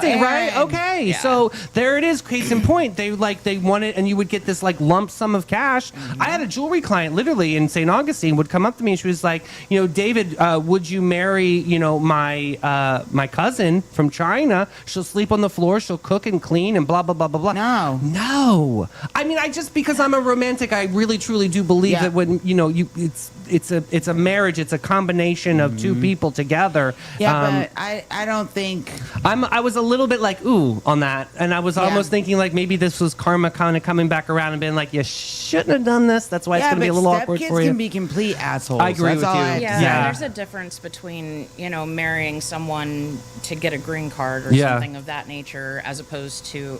interesting, right? Aaron. Okay, Yeah. so there it is. Case in point, they wanted, and you would get this like lump sum of cash. I had a jewelry client, literally in St. Augustine, would come up to me and she was like, David, would you marry, my cousin from China? She'll sleep on the floor, she'll cook and clean, and blah blah blah blah blah. No. I mean, because I'm a romantic, I really truly do believe that when it's a marriage, it's a combination of two people together. Yeah, but I don't think I was a little bit like ooh on that, and I was almost thinking like maybe this was karma kind of coming back around and being like, you shouldn't have done this. That's why it's going to be a little awkward for you. Stepkids can be complete assholes. I agree with you. Yeah, there's a difference between marrying someone to get a green card or something of that nature, as opposed to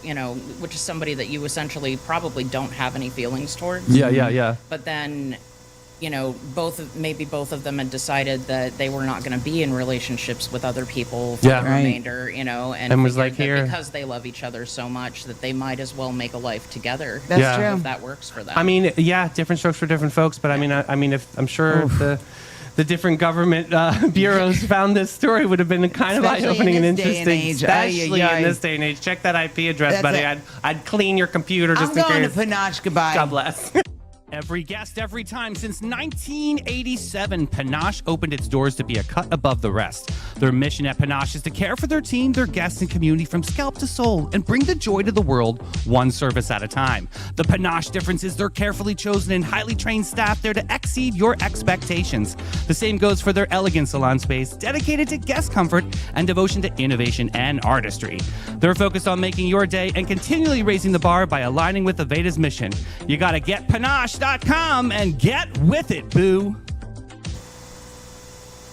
which is somebody that you essentially probably don't have any feelings towards. Yeah. But then both of them had decided that they were not going to be in relationships with other people for the remainder, and was like, here, because they love each other so much that they might as well make a life together. That's true. If that works for them. I mean, different strokes for different folks, but I mean, if I'm sure the different government bureaus found this story would have been kind of eye-opening and interesting, especially in this day and age. Check that IP address, buddy. I'd clean your computer just in case. I'm going to Panache. Goodbye. God bless. Every guest, every time. Since 1987, Panache opened its doors to be a cut above the rest. Their mission at Panache is to care for their team, their guests, and community from scalp to soul and bring the joy to the world one service at a time. The Panache difference is their carefully chosen and highly trained staff there to exceed your expectations. The same goes for their elegant salon space, dedicated to guest comfort and devotion to innovation and artistry. They're focused on making your day and continually raising the bar by aligning with Aveda's mission. You gotta get Panache.com and get with it, boo.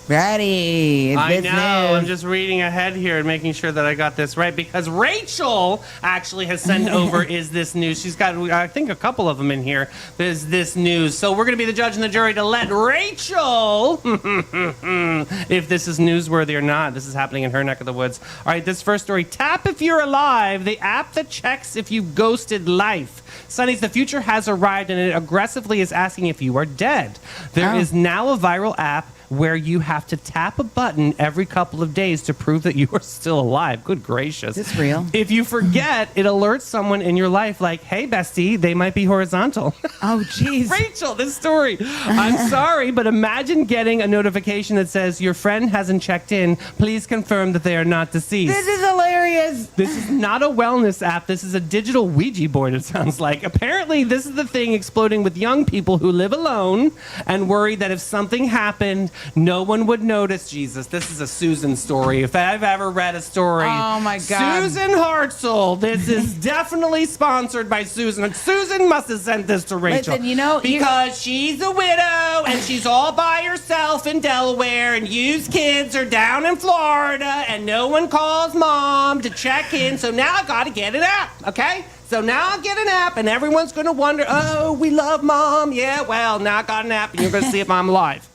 Ready. I know. I'm just reading ahead here and making sure that I got this right, because Rachel actually has sent over is this news. She's got, I think, a couple of them in here. There's this news. So we're going to be the judge and the jury to let Rachel, if this is newsworthy or not. This is happening in her neck of the woods. All right, this first story. Tap If You're Alive, the app that checks if you ghosted life. Sonny's, the future has arrived, and it aggressively is asking if you are dead. There is now a viral app where you have to tap a button every couple of days to prove that you are still alive. Good gracious. Is this real? If you forget, it alerts someone in your life like, hey, bestie, they might be horizontal. Oh, jeez. Rachel, this story. I'm sorry, but imagine getting a notification that says your friend hasn't checked in. Please confirm that they are not deceased. This is hilarious. This is not a wellness app. This is a digital Ouija board, it sounds like. Apparently, this is the thing exploding with young people who live alone and worry that if something happened, no one would notice. Jesus, this is a Susan story. If I've ever read a story. Oh, my God. Susan Hartzell. This is definitely sponsored by Susan. Susan must have sent this to Rachel. Listen, because she's a widow and she's all by herself in Delaware, and you's kids are down in Florida, and no one calls mom to check in. So now I got to get an app, okay? So now I'll get an app, and everyone's going to wonder, oh, we love mom. Yeah, well, now I got an app, and you're going to see if I'm alive.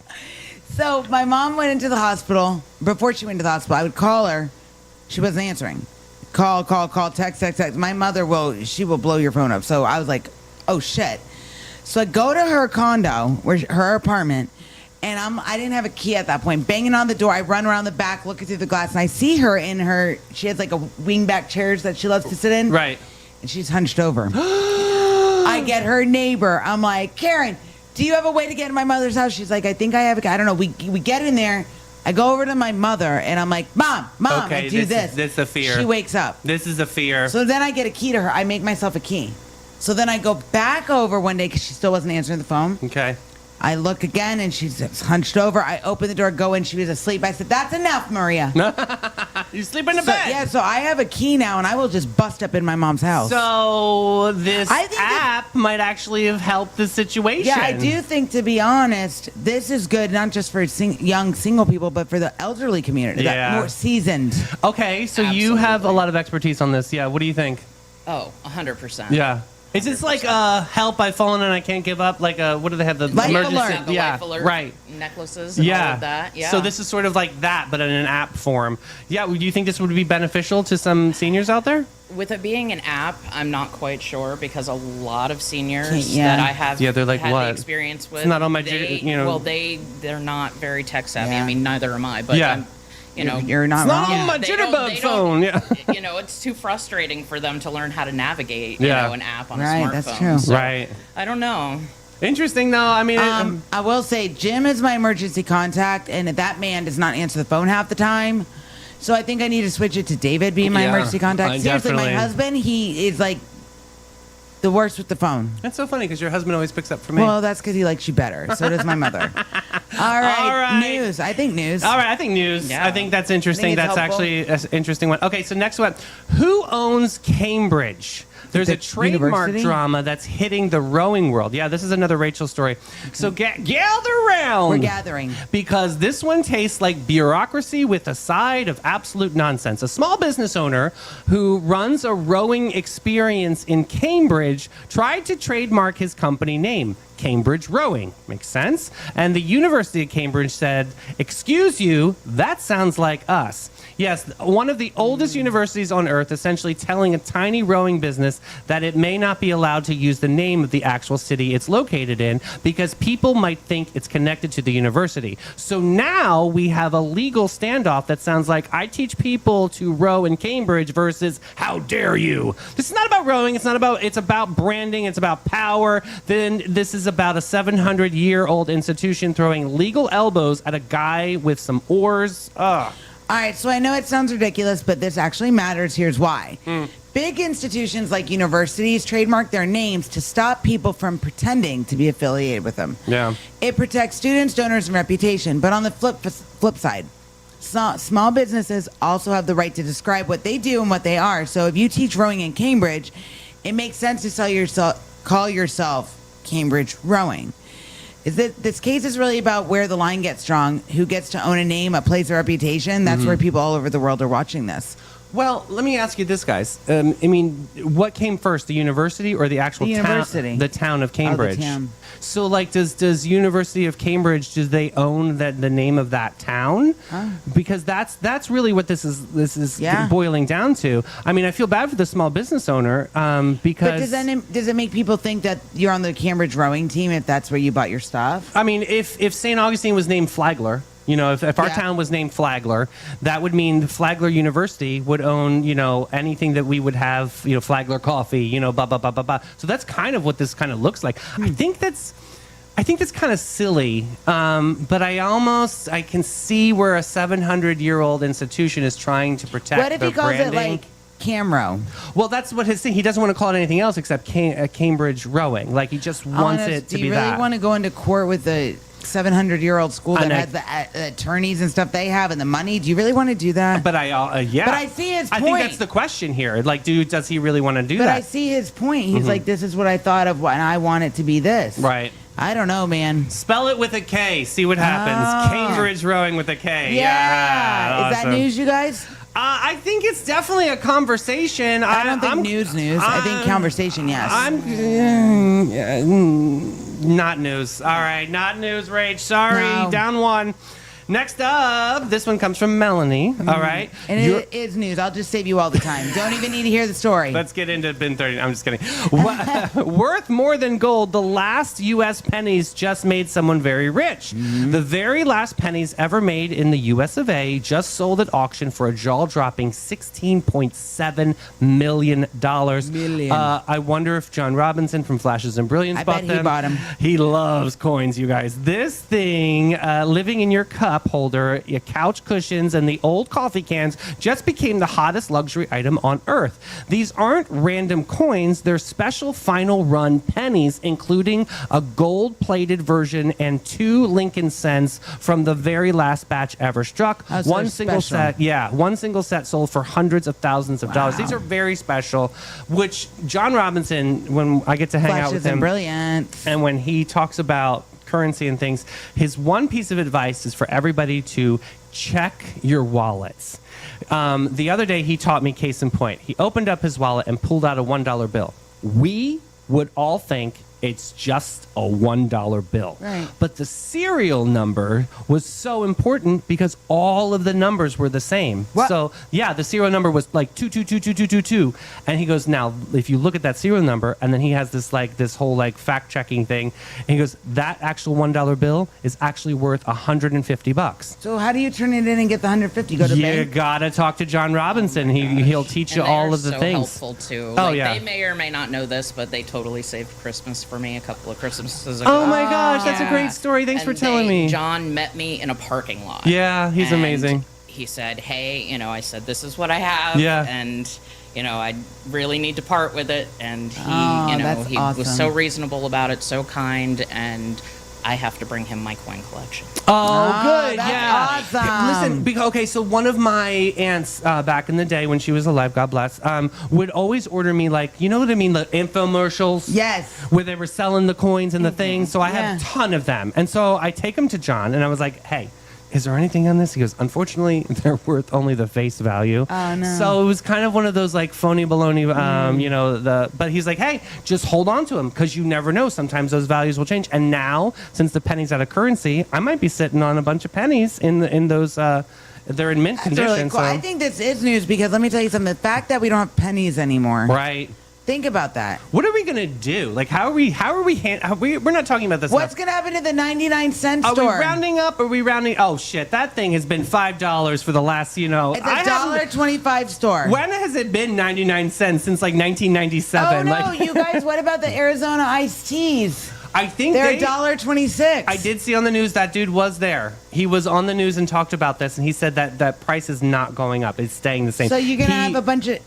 So my mom went into the hospital. Before she went to the hospital, I would call her. She wasn't answering. Call, text. My mother she will blow your phone up. So I was like, oh, shit. So I go to her condo, her apartment, and I didn't have a key at that point. Banging on the door, I run around the back, looking through the glass, and I see her she has like a wingback chairs that she loves to sit in. Right. And she's hunched over. I get her neighbor. I'm like, Karen, do you have a way to get in my mother's house? She's like, I think I have I don't know. We get in there. I go over to my mother, and I'm like, Mom, okay, I do this. This is a fear. She wakes up. This is a fear. So then I get a key to her. I make myself a key. So then I go back over one day because she still wasn't answering the phone. Okay. I look again, and she's hunched over. I open the door, go in. She was asleep. I said, that's enough, Maria. You sleep in the bed. Yeah, so I have a key now, and I will just bust up in my mom's house. So this app might actually have helped the situation. Yeah, I do think, to be honest, this is good, not just for young single people, but for the elderly community, that more seasoned. Okay, so you have a lot of expertise on this. Yeah, what do you think? Oh, 100%. Yeah. Is this like help, I've fallen and I can't give up? Like what do they have? The life emergency alert. The yeah, life alert right. necklaces and all of that. Yeah. So this is sort of like that, but in an app form. Yeah, do you think this would be beneficial to some seniors out there? With it being an app, I'm not quite sure, because a lot of seniors that I have they're like, had what? the experience with, It's not on my they're not very tech savvy. Yeah. I mean, neither am I, but you know, You're not It's not wrong. on my they jitterbug don't- phone. Yeah. you know, it's too frustrating for them to learn how to navigate, Yeah. you know, an app on Right, a smartphone. that's true. So, Right. I don't know. Interesting, though. I mean, I will say Jim is my emergency contact, and that man does not answer the phone half the time. So I think I need to switch it to David being my Yeah, emergency contact. I Seriously, definitely- my husband, he is like the worst with the phone. that's so funny because your husband always picks up for me. Well, that's because he likes you better. So does my mother. All right, All right. news. I think news. All right, I think news. Yeah. I think that's interesting. I think it's That's helpful. actually an interesting one. Okay, so next one. Who owns Cambridge? There's The a trademark university? drama that's hitting the rowing world. Yeah, this is another Rachel story. So gather around. We're gathering. Because this one tastes like bureaucracy with a side of absolute nonsense. A small business owner who runs a rowing experience in Cambridge tried to trademark his company name, Cambridge Rowing. Makes sense? And the University of Cambridge said, "Excuse you, that sounds like us." Yes, one of the oldest universities on earth essentially telling a tiny rowing business that it may not be allowed to use the name of the actual city it's located in because people might think it's connected to the university. So now we have a legal standoff that sounds like I teach people to row in Cambridge versus how dare you. This is not about rowing, it's about branding, it's about power. Then this is about a 700-year-old institution throwing legal elbows at a guy with some oars. Ugh. All right, so I know it sounds ridiculous, but this actually matters. Here's why. Big institutions like universities trademark their names to stop people from pretending to be affiliated with them. Yeah. It protects students, donors, and reputation. But on the flip side, small businesses also have the right to describe what they do and what they are. So if you teach rowing in Cambridge, it makes sense to call yourself Cambridge Rowing. This case is really about where the line gets drawn, who gets to own a name, a place, a reputation. That's where people all over the world are watching this. Well, let me ask you this, guys. I mean, what came first, the university or the actual The town? university. The town of Cambridge. town. So, like, does University of Cambridge, do they own the name of that town? Because that's really what this is Yeah. boiling down to. I mean, I feel bad for the small business owner because. But does it make people think that you're on the Cambridge rowing team if that's where you bought your stuff? I mean, if St. Augustine was named Flagler, you know, if our Yeah. town was named Flagler, that would mean the Flagler University would own, you know, anything that we would have, you know, Flagler coffee, you know, blah, blah, blah, blah, blah. So that's kind of what this kind of looks like. I think that's kind of silly, but I can see where a 700-year-old institution is trying to protect What if their he calls branding. it like Camro? Well, that's what his thing. He doesn't want to call it anything else except Cambridge Rowing. Like, he just wants it to do be you really that. want to go into court with the 700-year-old school that And has the attorneys and stuff they have and the money? Do you really want to do that? But yeah. But I see his I think point. that's the question here. Like, does he really want to do But that? I see his point. He's like, this is what I thought of, and I want it to be this. Right. I don't know, man. Spell it with a K. See what happens. Ah. Cambridge Rowing with a K. Yeah. Is that Awesome. news, you guys? I think it's definitely a conversation. I don't think I'm- news. I think conversation, yes. I'm not news. All right, not news, Rach. Sorry, No. down one. Next up, this one comes from Melanie. All right. and You're- it is news. I'll just save you all the time. Don't even need to hear the story. Let's get into bin 30. I'm just kidding. Worth more than gold, the last U.S. pennies just made someone very rich. The very last pennies ever made in the U.S. of A. just sold at auction for a jaw-dropping $16.7 million. I wonder if John Robinson from Flashes and Brilliance I bought bet he them. bought 'em. He loves coins, you guys. This thing, living in your cup holder, your couch cushions, and the old coffee cans just became the hottest luxury item on earth. These aren't random coins, they're special final run pennies, including a gold-plated version and 2 Lincoln cents from the very last batch ever struck. Oh, so One they're single special. set, one single set sold for hundreds of thousands of dollars. Wow. These are very special, which John Robinson, when I get to hang out with Flashes and him, Brilliance. and when he talks about currency and things, his one piece of advice is for everybody to check your wallets. The other day, he taught me case in point. He opened up his wallet and pulled out a $1 bill. We would all think it's just a $1 bill. Right. But the serial number was so important because all of the numbers were the same. What? So yeah, the serial number was like 222222, and he goes, now if you look at that serial number, and then he has this whole like fact checking thing, and he goes, that actual $1 bill is actually worth $150. So how do you turn it in and get the 150? Go to You bank? gotta talk to John Robinson. He'll teach you And all they're of the so things. helpful too. Oh, Like, yeah. They may or may not know this, but they totally saved Christmas for me a couple of Christmases ago. Oh my gosh, that's a Yeah. great story. Thanks for And telling me. John met me in a parking lot. Yeah, he's And amazing. He said, "Hey, I said this is what I have, Yeah. and I really need to part with it." And he, Oh, that's he was awesome. so reasonable about it, so kind, and I have to bring him my coin collection. Oh, good. that's Yeah. awesome. Listen, okay, so one of my aunts back in the day when she was alive, God bless, would always order me, like, you know what I mean, the infomercials? Yes. Where they were selling the coins and the things. So I have Yeah. a ton of them. And so I take them to John, and I was like, hey, is there anything on this? He goes, unfortunately, they're worth only the face value. Oh, no. So it was kind of one of those like phony baloney, but he's like, hey, just hold on to them because you never know. Sometimes those values will change. And now, since the penny's out of currency, I might be sitting on a bunch of pennies in those, they're in mint That's condition. really cool. So. I think this is news because let me tell you something. The fact that we don't have pennies anymore. Right. Think about that. What are we gonna do? Like, we're not talking about this. What's enough. going to happen to the 99-cent Are store? we rounding up? Or are we rounding? Oh shit! That thing has been $5 for the last. It's I a haven't- $1.25 store. When has it been 99 cents since like 1997? Oh no, like, you guys! What about the Arizona iced teas? I think They're they. $1.26. I did see on the news that dude was there. He was on the news and talked about this, and he said that that price is not going up; it's staying the same. So you're gonna have a bunch of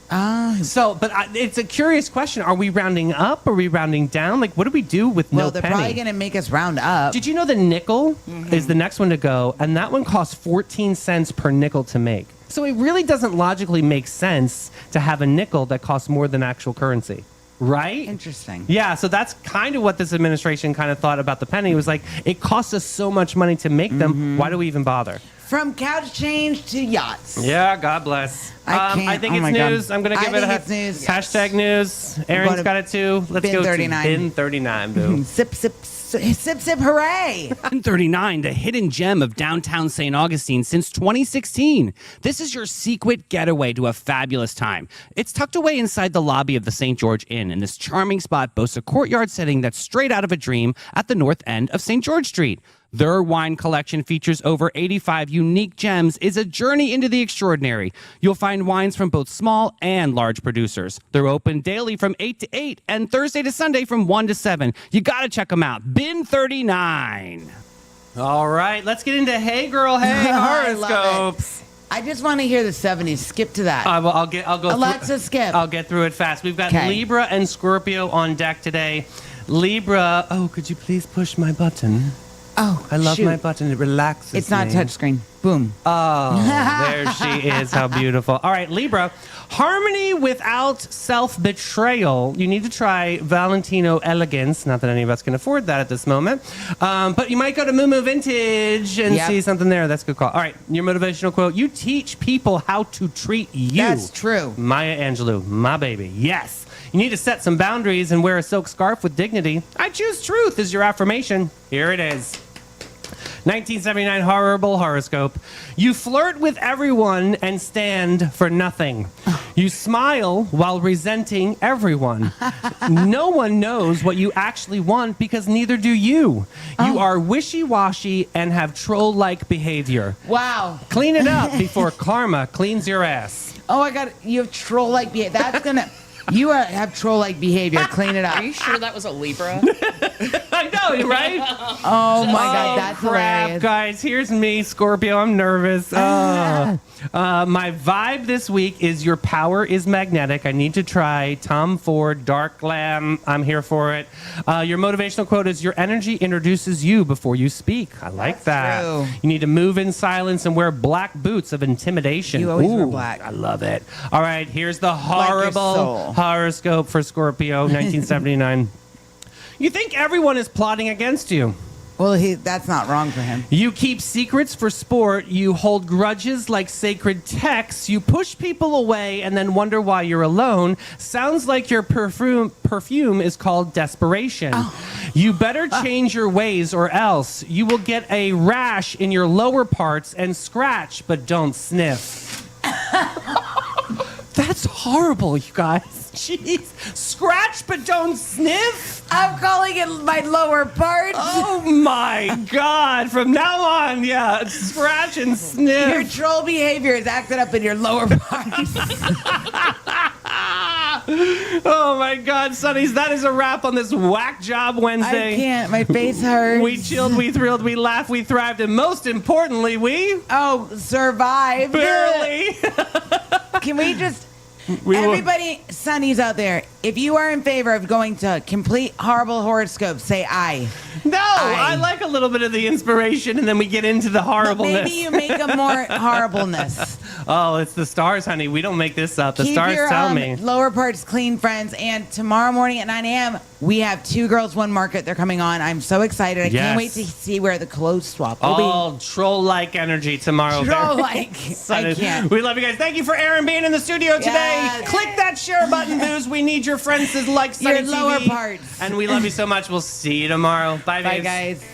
it's a curious question. Are we rounding up? Are we rounding down? Like, what do we do with well, no they're penny? probably gonna make us round up. Did you know the nickel is the next one to go, and that one costs 14 cents per nickel to make? So it really doesn't logically make sense to have a nickel that costs more than actual currency, right? Interesting. Yeah, so that's kind of what this administration kind of thought about the penny. It was like, it costs us so much money to make them. Why do we even bother? From couch change to yachts. Yeah, God bless. I can't- I think oh it's my God. news. I'm going to give I it a think it's news. hashtag news. Aaron's going to got it too. Let's bin go 39. to bin 39, boo. Sip, sip, sip, sip, hooray! 139, the hidden gem of downtown St. Augustine since 2016. This is your secret getaway to a fabulous time. It's tucked away inside the lobby of the St. George Inn, and this charming spot boasts a courtyard setting that's straight out of a dream at the north end of St. George Street. Their wine collection features over 85 unique gems, is a journey into the extraordinary. You'll find wines from both small and large producers. They're open daily from 8 to 8 and Thursday to Sunday from 1 to 7. You got to check them out. Bin 39. All right, let's get into Hey Girl, Hey I love it. Horoscopes. I just want to hear the 70s. Skip to that. Well, I'll go. Alexa, skip. I'll get through it fast. We've got 'Kay. Libra and Scorpio on deck today. Libra, could you please push my button? Oh, I love shoot. my button. It relaxes It's not me. touchscreen. Boom. Oh, there she is. How beautiful. All right, Libra. Harmony without self-betrayal. You need to try Valentino Elegance. Not that any of us can afford that at this moment. But you might go to Moo Vintage and Yep. see something there. That's a good call. All right, your motivational quote. You teach people how to treat you. That's true. Maya Angelou, my baby. Yes. You need to set some boundaries and wear a silk scarf with dignity. I choose truth is your affirmation. Here it is. 1979 horrible horoscope. You flirt with everyone and stand for nothing. You smile while resenting everyone. No one knows what you actually want because neither do you. You are wishy-washy and have troll-like behavior. Wow. Clean it up before karma cleans your ass. Oh, I got you have troll-like behavior. That's gonna. You have troll-like behavior. Clean it up. Are you sure that was a Libra? I know, right? Oh my God, that's crap, hilarious. guys. Here's me, Scorpio. I'm nervous. My vibe this week is your power is magnetic. I need to try Tom Ford Dark Glam. I'm here for it. Your motivational quote is your energy introduces you before you speak. I like that. true. You need to move in silence and wear black boots of intimidation. You always wear Ooh, black. I love it. All right, here's the your horrible soul. horoscope for Scorpio, 1979. You think everyone is plotting against you. Well, that's not wrong for him. You keep secrets for sport. You hold grudges like sacred texts. You push people away and then wonder why you're alone. Sounds like your perfume is called desperation. You better change your ways or else you will get a rash in your lower parts and scratch, but don't sniff. That's horrible, you guys. Jeez. Scratch, but don't sniff? I'm calling it my lower parts. Oh my God. From now on, yeah, scratch and sniff. Your troll behavior is acted up in your lower parts. Oh my God, Sonnies, that is a wrap on this Whack Job Wednesday. I can't. My face hurts. We chilled, we thrilled, we laughed, we thrived, and most importantly, we survived. barely. Can we just... We will- Everybody, Sonnies out there, if you are in favor of going to complete horrible horoscope, say aye. No, I like a little bit of the inspiration, and then we get into the horribleness. Maybe you make a more horribleness. Oh, it's the stars, honey. We don't make this up. The Keep stars your tell me. lower parts clean, friends. And tomorrow morning at 9 a.m., we have Two Girls, One Market. They're coming on. I'm so excited. I Yes. can't wait to see where the clothes swap will All troll-like energy tomorrow. be. Troll-like. I Excited. can't. We love you guys. Thank you for Aaron being in the studio today. Yes. Click that share button, booze. We need your friends to like Your Sunny lower TV. parts. And we love you so much. We'll see you tomorrow. Bye, Bye, babes. guys.